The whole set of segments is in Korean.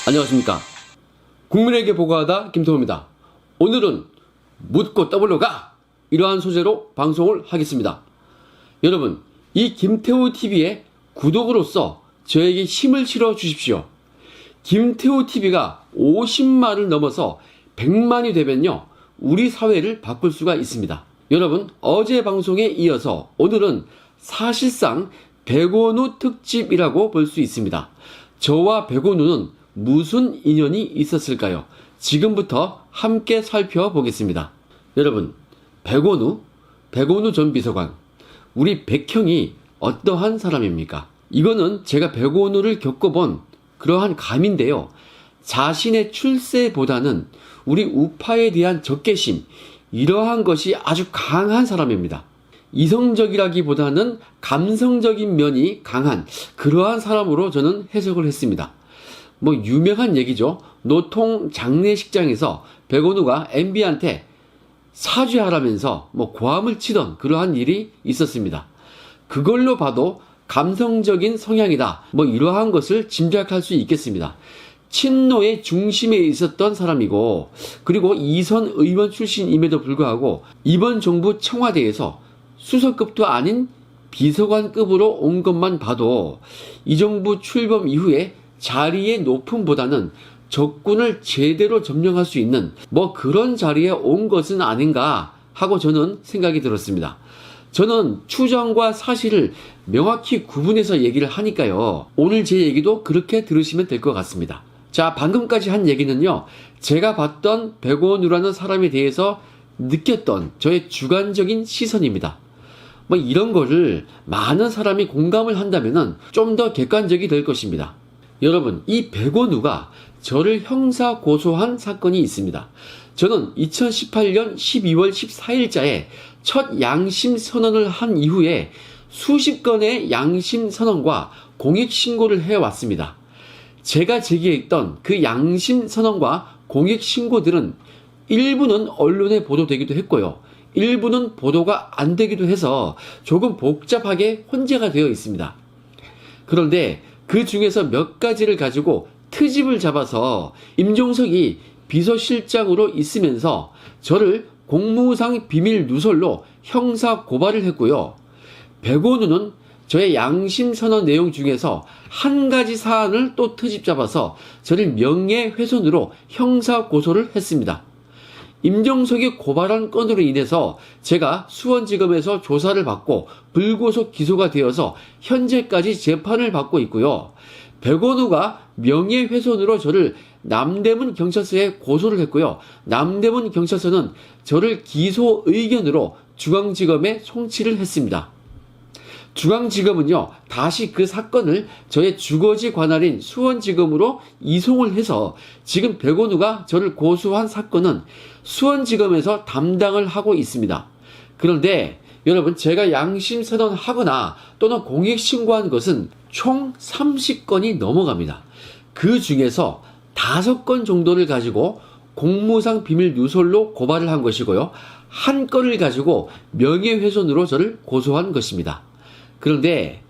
안녕하십니까. 국민에게 보고하다 김태호입니다. 오늘은 묻고 떠블로 가! 이러한 소재로 방송을 하겠습니다. 여러분, 이 김태호TV의 구독으로서 저에게 힘을 실어 주십시오. 김태호TV가 50만을 넘어서 100만이 되면요, 우리 사회를 바꿀 수가 있습니다. 여러분, 어제 방송에 이어서 오늘은 사실상 백원우 특집이라고 볼 수 있습니다. 저와 백원우는 무슨 인연이 있었을까요? 지금부터 함께 살펴보겠습니다. 여러분, 백원우 전 비서관, 우리 백형이 어떠한 사람입니까? 이거는 제가 백원우를 겪어본 그러한 감인데요. 자신의 출세보다는 우리 우파에 대한 적개심, 이러한 것이 아주 강한 사람입니다. 이성적이라기보다는 감성적인 면이 강한 그러한 사람으로 저는 해석을 했습니다. 유명한 얘기죠. 노통 장례식장에서 백원우가 MB한테 사죄하라면서 고함을 치던 그러한 일이 있었습니다. 그걸로 봐도 감성적인 성향이다, 이러한 것을 짐작할 수 있겠습니다. 친노의 중심에 있었던 사람이고, 그리고 이선 의원 출신임에도 불구하고 이번 정부 청와대에서 수석급도 아닌 비서관급으로 온 것만 봐도 이 정부 출범 이후에 자리의 높음보다는 적군을 제대로 점령할 수 있는 그런 자리에 온 것은 아닌가 하고 저는 생각이 들었습니다. 저는 추정과 사실을 명확히 구분해서 얘기를 하니까요, 오늘 제 얘기도 그렇게 들으시면 될 것 같습니다. 자, 방금까지 한 얘기는요, 제가 봤던 백원우라는 사람에 대해서 느꼈던 저의 주관적인 시선입니다. 이런 거를 많은 사람이 공감을 한다면은 좀 더 객관적이 될 것입니다. 여러분, 이 백원우가 저를 형사 고소한 사건이 있습니다. 저는 2018년 12월 14일자에 첫 양심 선언을 한 이후에 수십 건의 양심 선언과 공익 신고를 해왔습니다. 제가 제기했던 그 양심 선언과 공익 신고들은 일부는 언론에 보도되기도 했고요, 일부는 보도가 안 되기도 해서 조금 복잡하게 혼재가 되어 있습니다. 그런데 그 중에서 몇 가지를 가지고 트집을 잡아서 임종석이 비서실장으로 있으면서 저를 공무상 비밀 누설로 형사 고발을 했고요. 백원우는 저의 양심 선언 내용 중에서 한 가지 사안을 또 트집 잡아서 저를 명예훼손으로 형사 고소를 했습니다. 임종석이 고발한 건으로 인해서 제가 수원지검에서 조사를 받고 불구속 기소가 되어서 현재까지 재판을 받고 있고요. 백원우가 명예훼손으로 저를 남대문 경찰서에 고소를 했고요. 남대문 경찰서는 저를 기소 의견으로 중앙지검에 송치를 했습니다. 중앙지검은요, 다시 그 사건을 저의 주거지 관할인 수원지검으로 이송을 해서 지금 백원우가 저를 고소한 사건은 수원지검에서 담당을 하고 있습니다. 그런데 여러분, 제가 양심선언하거나 또는 공익신고한 것은 총 30건이 넘어갑니다. 그 중에서 5건 정도를 가지고 공무상 비밀 누설로 고발을 한 것이고요, 한 건을 가지고 명예훼손으로 저를 고소한 것입니다. 그런데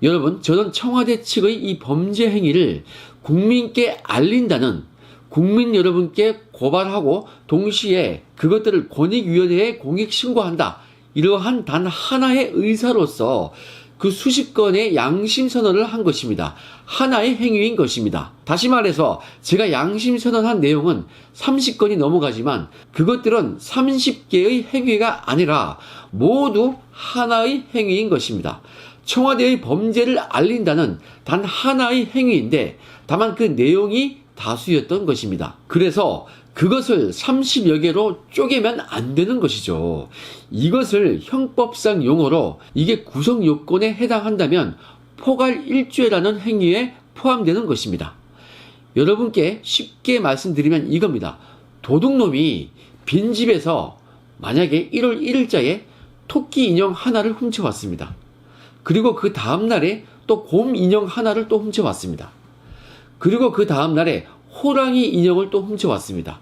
여러분, 저는 청와대 측의 이 범죄 행위를 국민께 알린다는, 국민 여러분께 고발하고 동시에 그것들을 권익위원회에 공익신고한다, 이러한 단 하나의 의사로서 그 수십 건의 양심선언을 한 것입니다. 하나의 행위인 것입니다. 다시 말해서 제가 양심선언한 내용은 30건이 넘어가지만 그것들은 30개의 행위가 아니라 모두 하나의 행위인 것입니다. 청와대의 범죄를 알린다는 단 하나의 행위인데 다만 그 내용이 다수였던 것입니다. 그래서 그것을 30여 개로 쪼개면 안 되는 것이죠. 이것을 형법상 용어로 이게 구성 요건에 해당한다면 포괄 일죄라는 행위에 포함되는 것입니다. 여러분께 쉽게 말씀드리면 이겁니다. 도둑놈이 빈집에서 만약에 1월 1일자에 토끼 인형 하나를 훔쳐왔습니다. 그리고 그 다음날에 또 곰 인형 하나를 또 훔쳐왔습니다. 그리고 그 다음날에 호랑이 인형을 또 훔쳐왔습니다.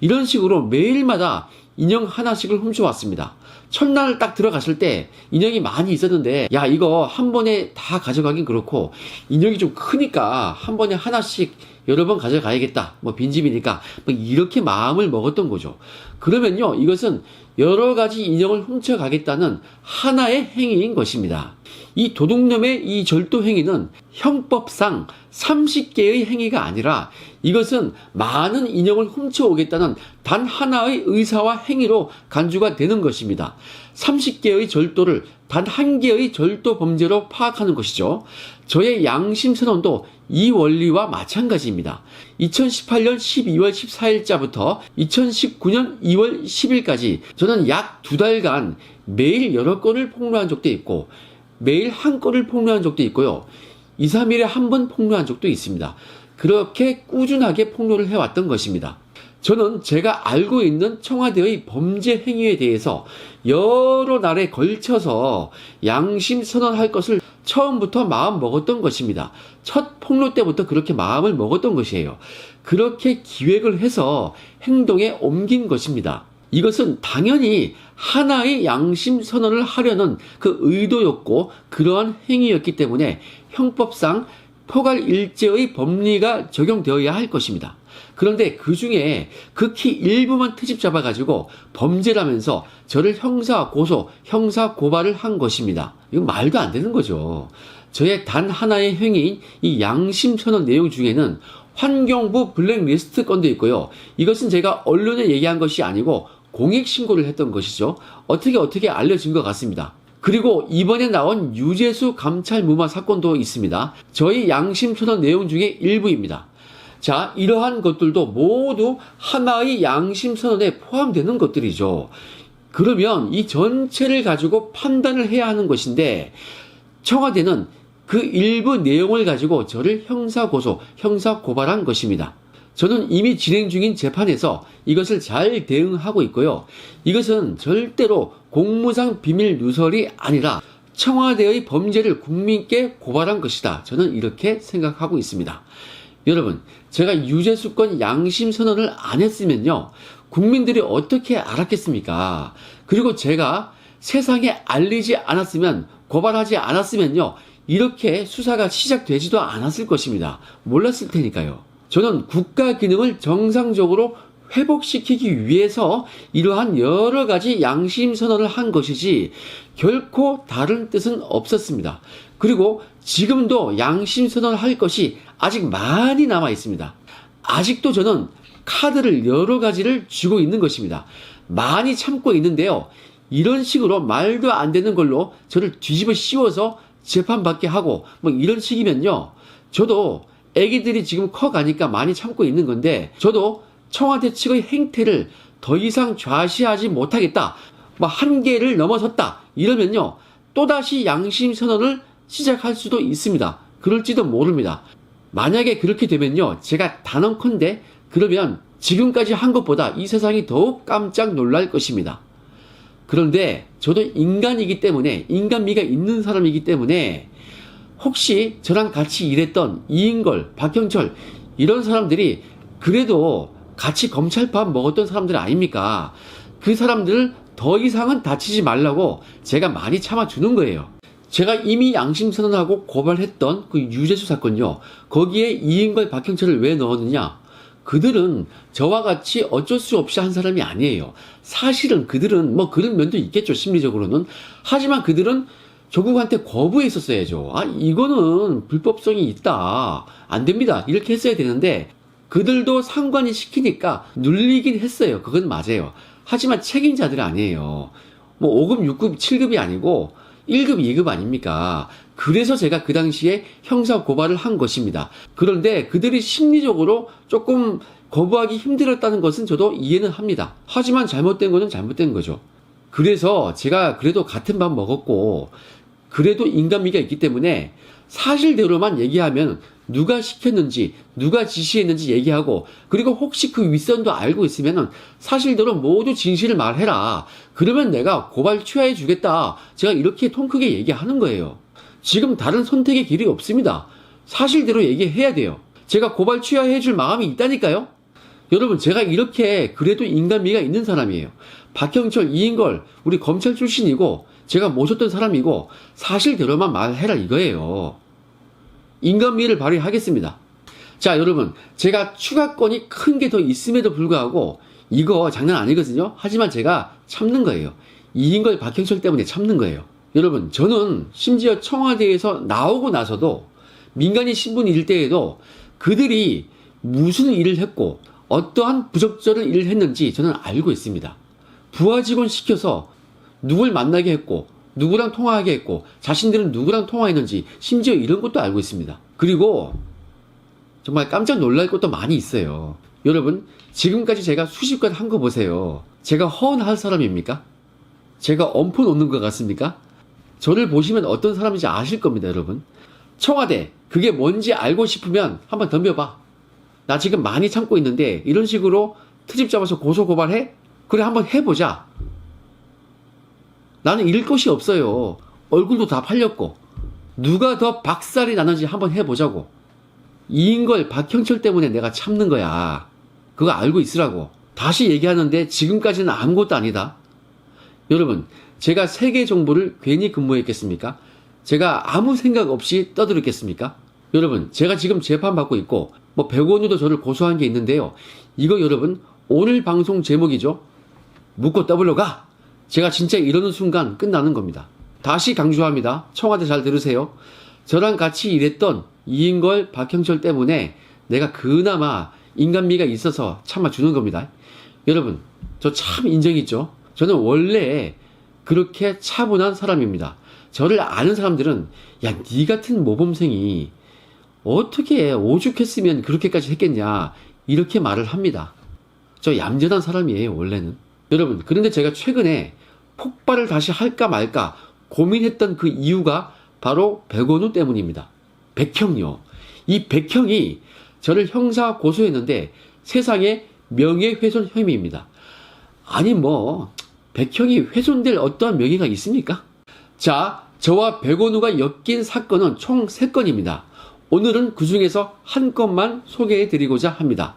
이런 식으로 매일마다 인형 하나씩을 훔쳐왔습니다. 첫날 딱 들어갔을 때 인형이 많이 있었는데, 야, 이거 한 번에 다 가져가긴 그렇고 인형이 좀 크니까 한 번에 하나씩 여러 번 가져가야겠다, 뭐 빈집이니까, 뭐 이렇게 마음을 먹었던 거죠. 그러면요, 이것은 여러 가지 인형을 훔쳐가겠다는 하나의 행위인 것입니다. 이 도둑놈의 이 절도 행위는 형법상 30개의 행위가 아니라 이것은 많은 인형을 훔쳐오겠다는 단 하나의 의사와 행위로 간주가 되는 것입니다. 30개의 절도를 단 한 개의 절도 범죄로 파악하는 것이죠. 저의 양심 선언도 이 원리와 마찬가지입니다. 2018년 12월 14일자부터 2019년 2월 10일까지 저는 약 2달간 매일 여러 건을 폭로한 적도 있고 매일 한 건을 폭로한 적도 있고요. 2, 3일에 한 번 폭로한 적도 있습니다. 그렇게 꾸준하게 폭로를 해왔던 것입니다. 저는 제가 알고 있는 청와대의 범죄 행위에 대해서 여러 날에 걸쳐서 양심 선언할 것을 처음부터 마음 먹었던 것입니다. 첫 폭로 때부터 그렇게 마음을 먹었던 것이에요. 그렇게 기획을 해서 행동에 옮긴 것입니다. 이것은 당연히 하나의 양심 선언을 하려는 그 의도였고 그러한 행위였기 때문에 형법상 포괄일제의 법리가 적용되어야 할 것입니다. 그런데 그 중에 극히 일부만 트집 잡아가지고 범죄라면서 저를 형사 고소, 형사 고발을 한 것입니다. 이건 말도 안 되는 거죠. 저의 단 하나의 행위인 이 양심 선언 내용 중에는 환경부 블랙리스트 건도 있고요. 이것은 제가 언론에 얘기한 것이 아니고 공익신고를 했던 것이죠. 어떻게 알려진 것 같습니다. 그리고 이번에 나온 유재수 감찰 무마 사건도 있습니다. 저희 양심 선언 내용 중에 일부입니다. 자, 이러한 것들도 모두 하나의 양심 선언에 포함되는 것들이죠. 그러면 이 전체를 가지고 판단을 해야 하는 것인데 청와대는 그 일부 내용을 가지고 저를 형사고소, 형사고발한 것입니다. 저는 이미 진행 중인 재판에서 이것을 잘 대응하고 있고요. 이것은 절대로 공무상 비밀 누설이 아니라 청와대의 범죄를 국민께 고발한 것이다. 저는 이렇게 생각하고 있습니다. 여러분, 제가 유재수 건 양심 선언을 안 했으면요, 국민들이 어떻게 알았겠습니까? 그리고 제가 세상에 알리지 않았으면, 고발하지 않았으면요, 이렇게 수사가 시작되지도 않았을 것입니다. 몰랐을 테니까요. 저는 국가 기능을 정상적으로 회복시키기 위해서 이러한 여러 가지 양심 선언을 한 것이지 결코 다른 뜻은 없었습니다. 그리고 지금도 양심 선언을 할 것이 아직 많이 남아 있습니다. 아직도 저는 카드를 여러 가지를 쥐고 있는 것입니다. 많이 참고 있는데요. 이런 식으로 말도 안 되는 걸로 저를 뒤집어 씌워서 재판받게 하고 뭐 이런 식이면요, 저도 애기들이 지금 커가니까 많이 참고 있는 건데 저도 청와대 측의 행태를 더 이상 좌시하지 못하겠다, 뭐 한계를 넘어섰다 이러면요, 또다시 양심 선언을 시작할 수도 있습니다. 그럴지도 모릅니다. 만약에 그렇게 되면요, 제가 단언컨대 그러면 지금까지 한 것보다 이 세상이 더욱 깜짝 놀랄 것입니다. 그런데 저도 인간이기 때문에, 인간미가 있는 사람이기 때문에 혹시 저랑 같이 일했던 이인걸, 박형철 이런 사람들이 그래도 같이 검찰밥 먹었던 사람들 아닙니까? 그 사람들을 더 이상은 다치지 말라고 제가 많이 참아주는 거예요. 제가 이미 양심선언하고 고발했던 그 유재수 사건요, 거기에 이인걸, 박형철을 왜 넣었느냐? 그들은 저와 같이 어쩔 수 없이 한 사람이 아니에요. 사실은 그들은 뭐 그런 면도 있겠죠, 심리적으로는. 하지만 그들은 조국한테 거부해 있었어야죠. 아, 이거는 불법성이 있다, 안 됩니다, 이렇게 했어야 되는데 그들도 상관이 시키니까 눌리긴 했어요. 그건 맞아요. 하지만 책임자들이 아니에요. 뭐 5급, 6급, 7급이 아니고 1급, 2급 아닙니까? 그래서 제가 그 당시에 형사 고발을 한 것입니다. 그런데 그들이 심리적으로 조금 거부하기 힘들었다는 것은 저도 이해는 합니다. 하지만 잘못된 거는 잘못된 거죠. 그래서 제가 그래도 같은 밥 먹었고 그래도 인간미가 있기 때문에 사실대로만 얘기하면 누가 시켰는지, 누가 지시했는지 얘기하고, 그리고 혹시 그 윗선도 알고 있으면 사실대로 모두 진실을 말해라. 그러면 내가 고발 취하해 주겠다. 제가 이렇게 통 크게 얘기하는 거예요. 지금 다른 선택의 길이 없습니다. 사실대로 얘기해야 돼요. 제가 고발 취하해 줄 마음이 있다니까요. 여러분, 제가 이렇게 그래도 인간미가 있는 사람이에요. 박형철, 이인걸 우리 검찰 출신이고 제가 모셨던 사람이고 사실대로만 말해라 이거예요. 인간미를 발휘하겠습니다. 자, 여러분, 제가 추가권이 큰 게 더 있음에도 불구하고 이거 장난 아니거든요. 하지만 제가 참는 거예요. 이인걸, 박형철 때문에 참는 거예요. 여러분, 저는 심지어 청와대에서 나오고 나서도 민간인 신분일 때에도 그들이 무슨 일을 했고 어떠한 부적절한 일을 했는지 저는 알고 있습니다. 부하 직원 시켜서 누굴 만나게 했고 누구랑 통화하게 했고 자신들은 누구랑 통화했는지 심지어 이런 것도 알고 있습니다. 그리고 정말 깜짝 놀랄 것도 많이 있어요. 여러분, 지금까지 제가 수십 건 한 거 보세요. 제가 허언할 사람입니까? 제가 엄포 놓는 것 같습니까? 저를 보시면 어떤 사람인지 아실 겁니다, 여러분. 청와대, 그게 뭔지 알고 싶으면 한번 덤벼봐. 나 지금 많이 참고 있는데 이런 식으로 트집 잡아서 고소고발해? 그래, 한번 해보자. 나는 잃을 것이 없어요. 얼굴도 다 팔렸고. 누가 더 박살이 나는지 한번 해보자고. 이인걸, 박형철 때문에 내가 참는 거야. 그거 알고 있으라고. 다시 얘기하는데 지금까지는 아무것도 아니다. 여러분, 제가 세계 정부를 괜히 근무했겠습니까? 제가 아무 생각 없이 떠들었겠습니까? 여러분, 제가 지금 재판받고 있고 백원우도 저를 고소한 게 있는데요. 이거 여러분, 오늘 방송 제목이죠. 묻고 떠블로 가! 제가 진짜 이러는 순간 끝나는 겁니다. 다시 강조합니다. 청와대 잘 들으세요. 저랑 같이 일했던 이인걸, 박형철 때문에 내가 그나마 인간미가 있어서 참아주는 겁니다. 여러분, 저 참 인정 있죠? 저는 원래 그렇게 차분한 사람입니다. 저를 아는 사람들은 야, 니 같은 모범생이 어떻게 오죽했으면 그렇게까지 했겠냐 이렇게 말을 합니다. 저 얌전한 사람이에요, 원래는. 여러분, 그런데 제가 최근에 폭발을 다시 할까 말까 고민했던 그 이유가 바로 백원우 때문입니다. 백형요. 이 백형이 저를 형사 고소했는데 세상에 명예훼손 혐의입니다. 아니 백형이 훼손될 어떠한 명예가 있습니까? 자, 저와 백원우가 엮인 사건은 총 3건입니다. 오늘은 그 중에서 한 건만 소개해드리고자 합니다.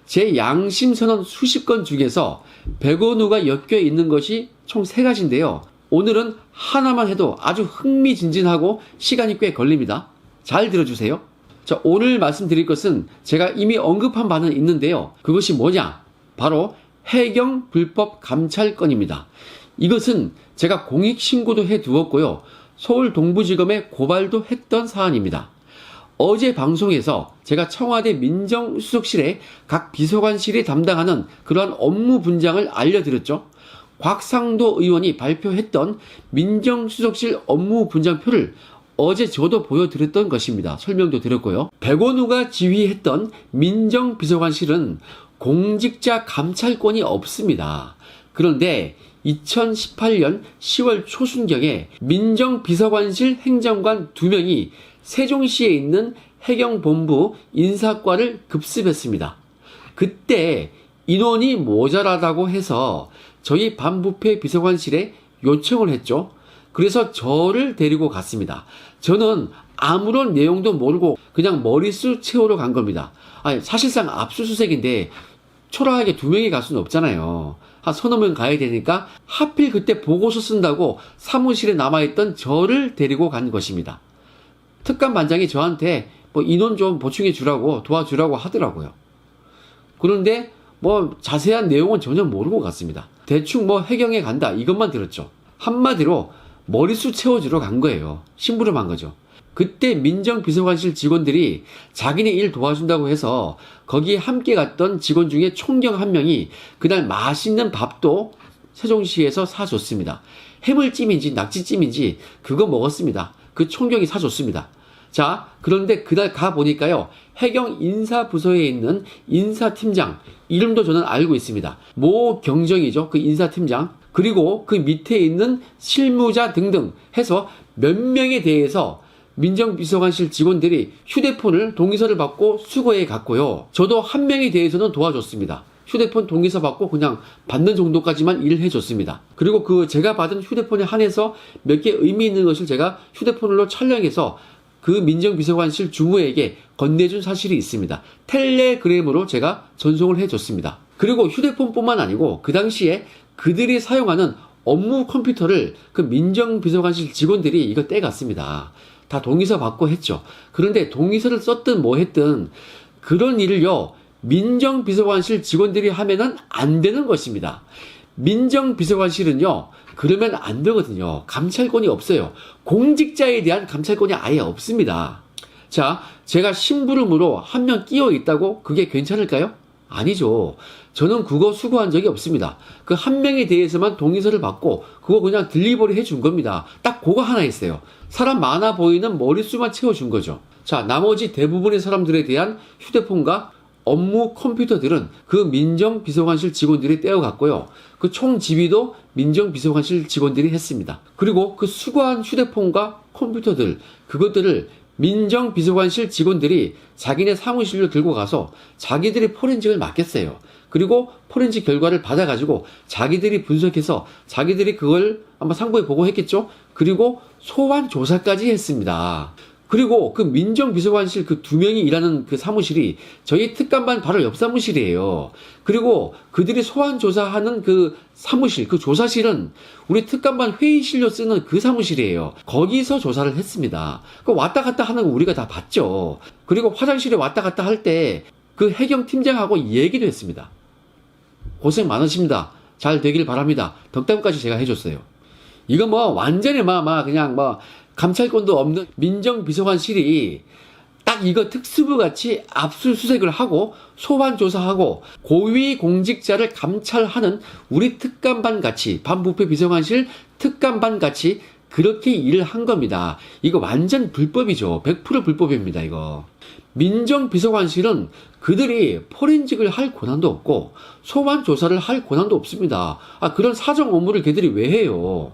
제 양심선언 수십 건 중에서 백원우가 엮여 있는 것이 총 3가지인데요. 오늘은 하나만 해도 아주 흥미진진하고 시간이 꽤 걸립니다. 잘 들어주세요. 자, 오늘 말씀드릴 것은 제가 이미 언급한 바는 있는데요. 그것이 뭐냐? 바로 해경 불법 감찰 건입니다. 이것은 제가 공익신고도 해두었고요. 서울 동부지검에 고발도 했던 사안입니다. 어제 방송에서 제가 청와대 민정수석실의 각 비서관실이 담당하는 그러한 업무 분장을 알려드렸죠. 곽상도 의원이 발표했던 민정수석실 업무 분장표를 어제 저도 보여드렸던 것입니다. 설명도 드렸고요. 백원우가 지휘했던 민정비서관실은 공직자 감찰권이 없습니다. 그런데 2018년 10월 초순경에 민정비서관실 행정관 2명이 세종시에 있는 해경본부 인사과를 급습했습니다. 그때 인원이 모자라다고 해서 저희 반부패 비서관실에 요청을 했죠. 그래서 저를 데리고 갔습니다. 저는 아무런 내용도 모르고 그냥 머릿수 채우러 간 겁니다. 아니, 사실상 압수수색인데 초라하게 2명이 갈 수는 없잖아요. 한 서너 명 가야 되니까 하필 그때 보고서 쓴다고 사무실에 남아있던 저를 데리고 간 것입니다. 특감 반장이 저한테 인원 좀 보충해 주라고 도와주라고 하더라고요. 그런데 자세한 내용은 전혀 모르고 갔습니다. 대충 해경에 간다 이것만 들었죠. 한마디로 머릿수 채워주러 간 거예요. 심부름한 거죠. 그때 민정비서관실 직원들이 자기네 일 도와준다고 해서 거기에 함께 갔던 직원 중에 총경 한 명이 그날 맛있는 밥도 세종시에서 사줬습니다. 해물찜인지 낙지찜인지 그거 먹었습니다. 그 총경이 사줬습니다. 자, 그런데 그날 가보니까요, 해경 인사부서에 있는 인사팀장, 이름도 저는 알고 있습니다. 모 경정이죠. 그 인사팀장. 그리고 그 밑에 있는 실무자 등등 해서 몇 명에 대해서 민정비서관실 직원들이 휴대폰을 동의서를 받고 수거해 갔고요. 저도 한 명에 대해서는 도와줬습니다. 휴대폰 동의서 받고 그냥 받는 정도까지만 일을 해줬습니다. 그리고 제가 받은 휴대폰에 한해서 몇 개 의미 있는 것을 제가 휴대폰으로 촬영해서 그 민정비서관실 주무에게 건네준 사실이 있습니다. 텔레그램으로 제가 전송을 해줬습니다. 그리고 휴대폰뿐만 아니고 그 당시에 그들이 사용하는 업무 컴퓨터를 그 민정비서관실 직원들이 이거 떼갔습니다. 다 동의서 받고 했죠. 그런데 동의서를 썼든 뭐 했든 그런 일을요, 민정비서관실 직원들이 하면은 안 되는 것입니다. 민정비서관실은요, 그러면 안 되거든요. 감찰권이 없어요. 공직자에 대한 감찰권이 아예 없습니다. 자, 제가 심부름으로 한 명 끼어 있다고 그게 괜찮을까요? 아니죠. 저는 그거 수고한 적이 없습니다. 그 한 명에 대해서만 동의서를 받고 그거 그냥 딜리버리 해준 겁니다. 딱 그거 하나 했어요. 사람 많아 보이는 머릿수만 채워준 거죠. 자, 나머지 대부분의 사람들에 대한 휴대폰과 업무 컴퓨터들은 그 민정비서관실 직원들이 떼어갔고요. 그 총 지휘도 민정비서관실 직원들이 했습니다. 그리고 그 수거한 휴대폰과 컴퓨터들, 그것들을 민정비서관실 직원들이 자기네 사무실로 들고 가서 자기들이 포렌식을 맡겼어요. 그리고 포렌식 결과를 받아가지고 자기들이 분석해서 자기들이 그걸 아마 상부에 보고했겠죠. 그리고 소환 조사까지 했습니다. 그리고 그 민정비서관실 그 2명이 일하는 그 사무실이 저희 특감반 바로 옆 사무실이에요. 그리고 그들이 소환 조사하는 그 사무실, 그 조사실은 우리 특감반 회의실로 쓰는 그 사무실이에요. 거기서 조사를 했습니다. 그 왔다 갔다 하는 거 우리가 다 봤죠. 그리고 화장실에 왔다 갔다 할 때 그 해경 팀장하고 얘기도 했습니다. 고생 많으십니다. 잘 되길 바랍니다. 덕담까지 제가 해줬어요. 이거 뭐 완전히 그냥 감찰권도 없는 민정비서관실이 딱 이거 특수부같이 압수수색을 하고 소환조사하고 고위공직자를 감찰하는 우리 특감반같이 반부패 비서관실 특감반같이 그렇게 일을 한 겁니다. 이거 완전 불법이죠. 100% 불법입니다. 이거. 민정비서관실은 그들이 포렌식을 할 권한도 없고 소환조사를 할 권한도 없습니다. 그런 사정 업무를 걔들이 왜 해요?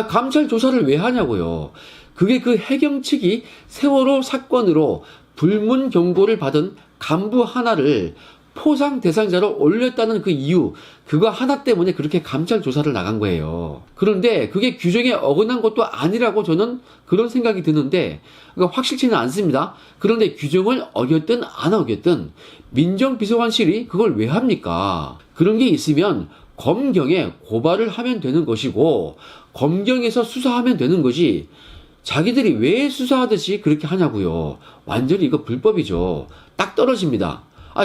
감찰 조사를 왜 하냐고요. 그게 그 해경 측이 세월호 사건으로 불문 경고를 받은 간부 하나를 포상 대상자로 올렸다는 그 이유, 그거 하나 때문에 그렇게 감찰 조사를 나간 거예요. 그런데 그게 규정에 어긋난 것도 아니라고 저는 그런 생각이 드는데, 확실치는 않습니다. 그런데 규정을 어겼든 안 어겼든 민정비서관실이 그걸 왜 합니까? 그런 게 있으면 검경에 고발을 하면 되는 것이고 검경에서 수사하면 되는 것이 자기들이 왜 수사하듯이 그렇게 하냐고요. 완전히 이거 불법이죠. 딱 떨어집니다.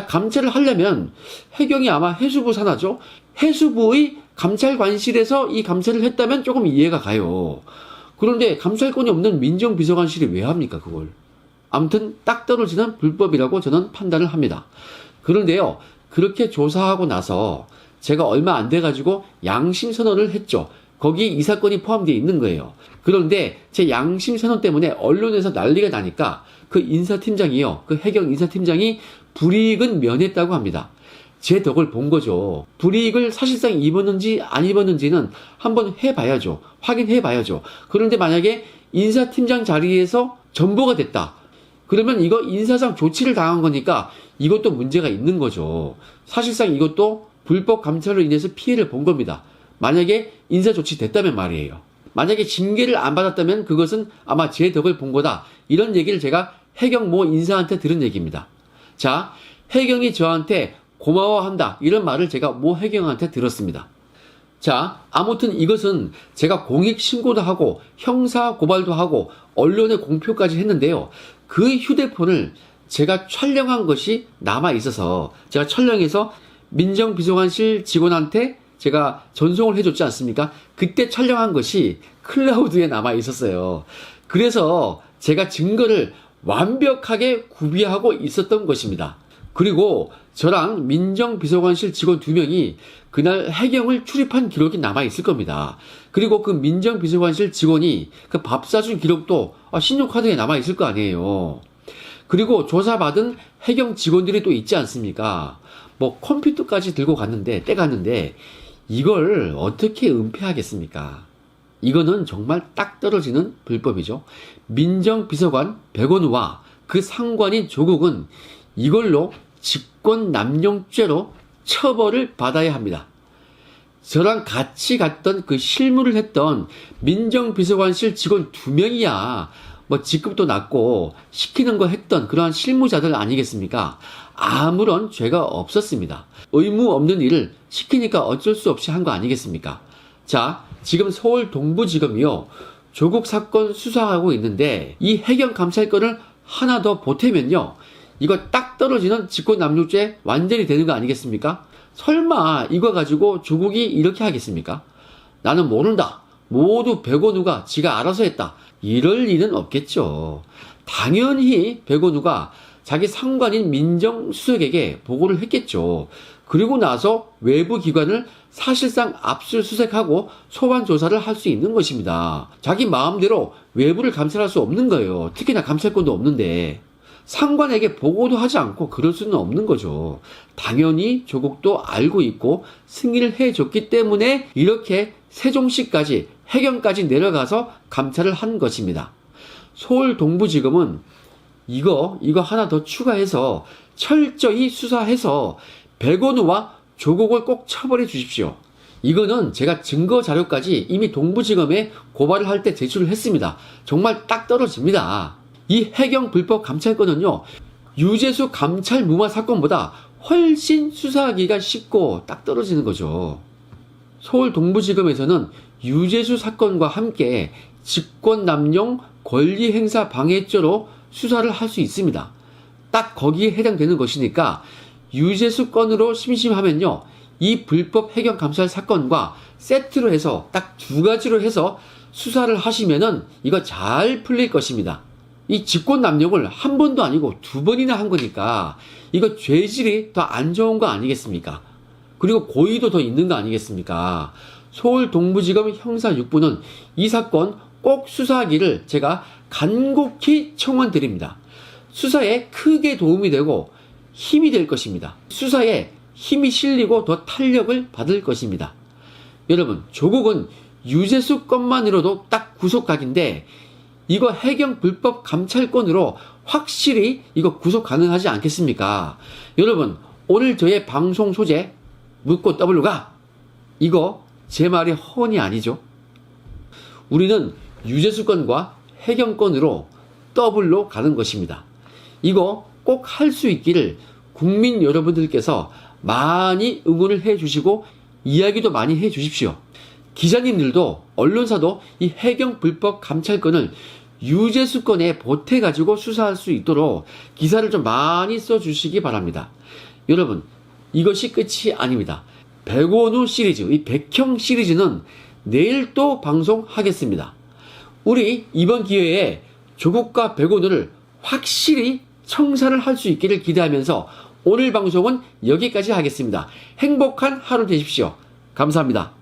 감찰을 하려면 해경이 아마 해수부 산하죠. 해수부의 감찰관실에서 이 감찰을 했다면 조금 이해가 가요. 그런데 감찰권이 없는 민정비서관실이 왜 합니까 그걸? 아무튼 딱 떨어지는 불법이라고 저는 판단을 합니다. 그런데요, 그렇게 조사하고 나서 제가 얼마 안 돼가지고 양심선언을 했죠. 거기 이 사건이 포함되어 있는 거예요. 그런데 제 양심선언 때문에 언론에서 난리가 나니까 그 인사팀장이요, 그 해경 인사팀장이 불이익은 면했다고 합니다. 제 덕을 본 거죠. 불이익을 사실상 입었는지 안 입었는지는 한번 해봐야죠. 확인해봐야죠. 그런데 만약에 인사팀장 자리에서 전보가 됐다. 그러면 이거 인사상 조치를 당한 거니까 이것도 문제가 있는 거죠. 사실상 이것도 불법 감찰로 인해서 피해를 본 겁니다. 만약에 인사 조치 됐다면 말이에요. 만약에 징계를 안 받았다면 그것은 아마 제 덕을 본 거다. 이런 얘기를 제가 해경 모 인사한테 들은 얘기입니다. 자, 해경이 저한테 고마워한다. 이런 말을 제가 모 해경한테 들었습니다. 자, 아무튼 이것은 제가 공익 신고도 하고 형사 고발도 하고 언론에 공표까지 했는데요. 그 휴대폰을 제가 촬영한 것이 남아 있어서 제가 촬영해서 민정비서관실 직원한테 제가 전송을 해줬지 않습니까? 그때 촬영한 것이 클라우드에 남아 있었어요. 그래서 제가 증거를 완벽하게 구비하고 있었던 것입니다. 그리고 저랑 민정비서관실 직원 2명이 그날 해경을 출입한 기록이 남아 있을 겁니다. 그리고 그 민정비서관실 직원이 그 밥 사준 기록도 신용카드에 남아 있을 거 아니에요. 그리고 조사받은 해경 직원들이 또 있지 않습니까? 컴퓨터까지 들고 떼갔는데 이걸 어떻게 은폐하겠습니까? 이거는 정말 딱 떨어지는 불법이죠. 민정비서관 백원우와 그 상관인 조국은 이걸로 직권남용죄로 처벌을 받아야 합니다. 저랑 같이 갔던 그 실무를 했던 민정비서관실 직원 2명이야. 뭐 직급도 낮고 시키는 거 했던 그러한 실무자들 아니겠습니까? 아무런 죄가 없었습니다. 의무 없는 일을 시키니까 어쩔 수 없이 한 거 아니겠습니까? 자, 지금 서울 동부지검이요, 조국 사건 수사하고 있는데 이 해경 감찰권을 하나 더 보태면요, 이거 딱 떨어지는 직권남용죄 완전히 되는 거 아니겠습니까? 설마 이거 가지고 조국이 이렇게 하겠습니까? 나는 모른다, 모두 백원우가 지가 알아서 했다, 이럴 일은 없겠죠. 당연히 백원우가 자기 상관인 민정수석에게 보고를 했겠죠. 그리고 나서 외부 기관을 사실상 압수수색하고 소환 조사를 할 수 있는 것입니다. 자기 마음대로 외부를 감찰할 수 없는 거예요. 특히나 감찰권도 없는데 상관에게 보고도 하지 않고 그럴 수는 없는 거죠. 당연히 조국도 알고 있고 승인을 해줬기 때문에 이렇게 세종시까지 해경까지 내려가서 감찰을 한 것입니다. 서울 동부지검은 이거 하나 더 추가해서 철저히 수사해서 백원우와 조국을 꼭 처벌해 주십시오. 이거는 제가 증거 자료까지 이미 동부지검에 고발을 할 때 제출을 했습니다. 정말 딱 떨어집니다. 이 해경 불법 감찰권은요, 유재수 감찰 무마 사건보다 훨씬 수사하기가 쉽고 딱 떨어지는 거죠. 서울 동부지검에서는 유재수 사건과 함께 직권남용 권리행사 방해죄로 수사를 할 수 있습니다. 딱 거기에 해당되는 것이니까 유재수 건으로 심심하면요, 이 불법 해경 감찰 사건과 세트로 해서 딱 두 가지로 해서 수사를 하시면은 이거 잘 풀릴 것입니다. 이 직권남용을 한 번도 아니고 두 번이나 한 거니까 이거 죄질이 더 안 좋은 거 아니겠습니까? 그리고 고의도 더 있는 거 아니겠습니까? 서울 동부지검 형사 6부는 이 사건 꼭 수사하기를 제가 간곡히 청원드립니다. 수사에 크게 도움이 되고 힘이 될 것입니다. 수사에 힘이 실리고 더 탄력을 받을 것입니다. 여러분, 조국은 유재수 건만으로도 딱 구속각인데 이거 해경 불법 감찰권으로 확실히 이거 구속 가능하지 않겠습니까? 여러분, 오늘 저의 방송 소재 묻고 W가 이거 제 말이 허언이 아니죠. 우리는 유재수 건과 해경 건으로 더블로 가는 것입니다. 이거 꼭 할 수 있기를 국민 여러분들께서 많이 응원을 해 주시고 이야기도 많이 해 주십시오. 기자님들도 언론사도 이 해경 불법 감찰권을 유재수 건에 보태가지고 수사할 수 있도록 기사를 좀 많이 써주시기 바랍니다. 여러분, 이것이 끝이 아닙니다. 백원우 시리즈, 이 백형 시리즈는 내일 또 방송하겠습니다. 우리 이번 기회에 조국과 백원우를 확실히 청산을 할 수 있기를 기대하면서 오늘 방송은 여기까지 하겠습니다. 행복한 하루 되십시오. 감사합니다.